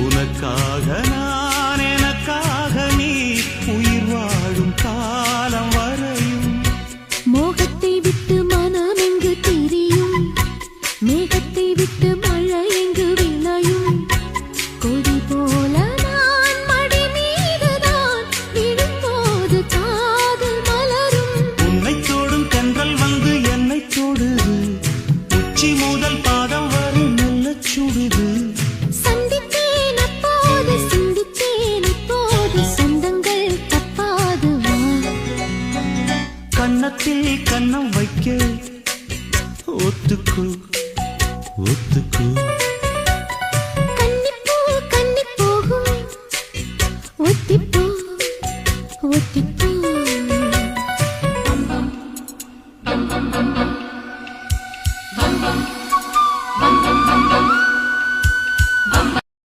உனக்காக நான் எனக்காக நீ உயிர் வாழும் காலம் வரையும் மோகத்தை விட்டு மனம் எங்கு திரியும் மேகத்தை விட்டு மழை எங்கு விளையும் கொடி போல நான் மடி மீதுதான் விடும்போது காதல் மலரும் உன்னை தோடும் தென்றல் வந்து என்னை தொடுது உச்சி முதல் பாதம் வரை நல்ல சுடுது சந்தித்தேன் அப்போது சிந்தித்தேன் இப்போது சொந்தங்கள் தப்பாது வா கன்னத்தில் கன்னம் வைக்க ஒத்துக்கோ